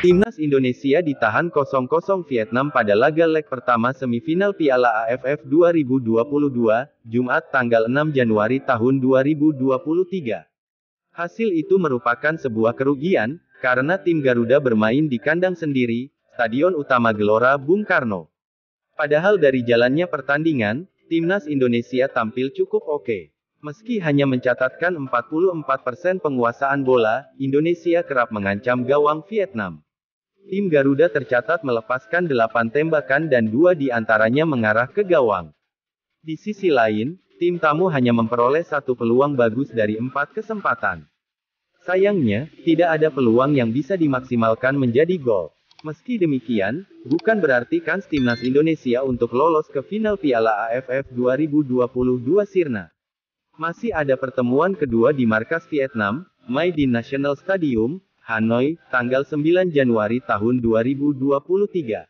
Timnas Indonesia ditahan 0-0 Vietnam pada laga leg pertama semifinal Piala AFF 2022, Jumat tanggal 6 Januari tahun 2023. Hasil itu merupakan sebuah kerugian, karena tim Garuda bermain di kandang sendiri, Stadion Utama Gelora Bung Karno. Padahal dari jalannya pertandingan, Timnas Indonesia tampil cukup oke. Meski hanya mencatatkan 44% penguasaan bola, Indonesia kerap mengancam gawang Vietnam. Tim Garuda tercatat melepaskan 8 tembakan dan 2 di antaranya mengarah ke gawang. Di sisi lain, tim tamu hanya memperoleh 1 peluang bagus dari 4 kesempatan. Sayangnya, tidak ada peluang yang bisa dimaksimalkan menjadi gol. Meski demikian, bukan berarti kans Timnas Indonesia untuk lolos ke final Piala AFF 2022 sirna. Masih ada pertemuan kedua di markas Vietnam, Mai Dinh National Stadium, Hanoi, tanggal 9 Januari tahun 2023.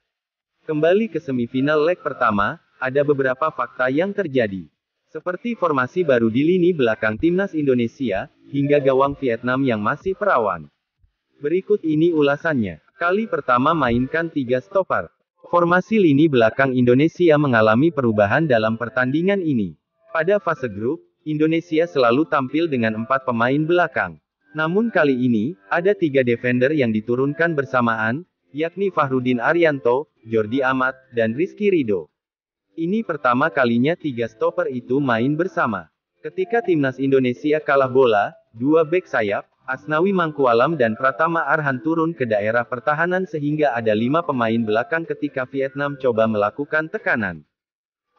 Kembali ke semifinal leg pertama, ada beberapa fakta yang terjadi. Seperti formasi baru di lini belakang Timnas Indonesia, hingga gawang Vietnam yang masih perawan. Berikut ini ulasannya. Kali pertama mainkan 3 stopper. Formasi lini belakang Indonesia mengalami perubahan dalam pertandingan ini. Pada fase grup, Indonesia selalu tampil dengan 4 pemain belakang. Namun kali ini, ada 3 defender yang diturunkan bersamaan, yakni Fahrudin Arianto, Jordi Amat, dan Rizky Ridho. Ini pertama kalinya 3 stopper itu main bersama. Ketika Timnas Indonesia kalah bola, 2 bek sayap, Asnawi Mangkualam dan Pratama Arhan turun ke daerah pertahanan sehingga ada 5 pemain belakang ketika Vietnam coba melakukan tekanan.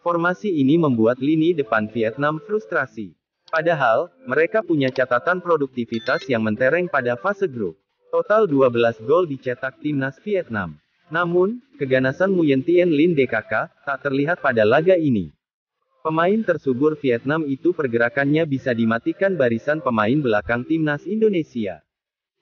Formasi ini membuat lini depan Vietnam frustrasi. Padahal, mereka punya catatan produktivitas yang mentereng pada fase grup. Total 12 gol dicetak Timnas Vietnam. Namun, keganasan Nguyen Tien Linh DKK, tak terlihat pada laga ini. Pemain tersubur Vietnam itu pergerakannya bisa dimatikan barisan pemain belakang Timnas Indonesia.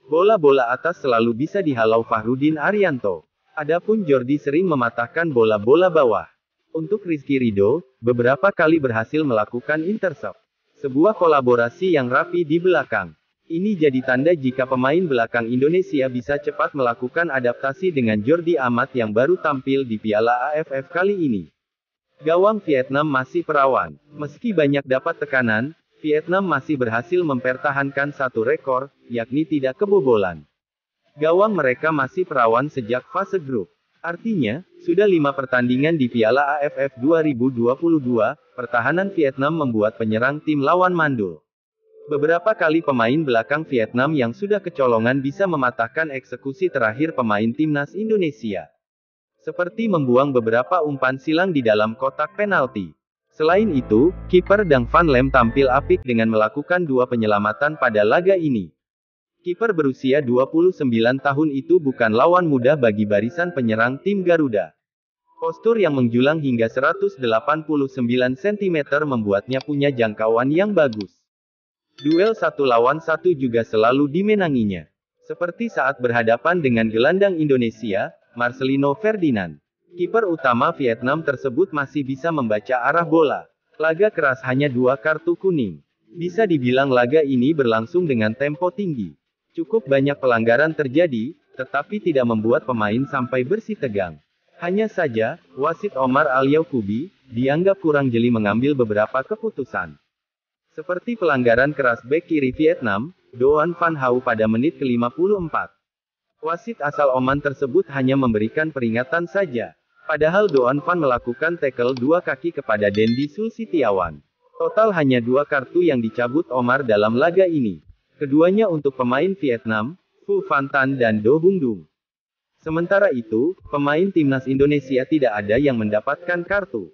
Bola-bola atas selalu bisa dihalau Fahrudin Arianto. Adapun Jordi sering mematahkan bola-bola bawah. Untuk Rizky Ridho, beberapa kali berhasil melakukan intercept. Sebuah kolaborasi yang rapi di belakang. Ini jadi tanda jika pemain belakang Indonesia bisa cepat melakukan adaptasi dengan Jordi Amat yang baru tampil di Piala AFF kali ini. Gawang Vietnam masih perawan. Meski banyak dapat tekanan, Vietnam masih berhasil mempertahankan satu rekor, yakni tidak kebobolan. Gawang mereka masih perawan sejak fase grup. Artinya, sudah 5 pertandingan di Piala AFF 2022, pertahanan Vietnam membuat penyerang tim lawan mandul. Beberapa kali pemain belakang Vietnam yang sudah kecolongan bisa mematahkan eksekusi terakhir pemain Timnas Indonesia. Seperti membuang beberapa umpan silang di dalam kotak penalti. Selain itu, kiper Dang Van Lem tampil apik dengan melakukan 2 penyelamatan pada laga ini. Kiper berusia 29 tahun itu bukan lawan mudah bagi barisan penyerang tim Garuda. Postur yang menjulang hingga 189 cm membuatnya punya jangkauan yang bagus. Duel 1 lawan 1 juga selalu dimenanginya. Seperti saat berhadapan dengan gelandang Indonesia, Marcelino Ferdinand. Kiper utama Vietnam tersebut masih bisa membaca arah bola. Laga keras hanya 2 kartu kuning. Bisa dibilang laga ini berlangsung dengan tempo tinggi. Cukup banyak pelanggaran terjadi, tetapi tidak membuat pemain sampai bersih tegang. Hanya saja, wasit Omar Al-Yauqubi dianggap kurang jeli mengambil beberapa keputusan. Seperti pelanggaran keras bek kiri Vietnam, Doan Van Hau pada menit ke-54. Wasit asal Oman tersebut hanya memberikan peringatan saja. Padahal Doan Van melakukan tackle 2 kaki kepada Dendi Sulsitiawan. Total hanya 2 kartu yang dicabut Omar dalam laga ini. Keduanya untuk pemain Vietnam, Phu Van Tan dan Do Bung Dung. Sementara itu, pemain Timnas Indonesia tidak ada yang mendapatkan kartu.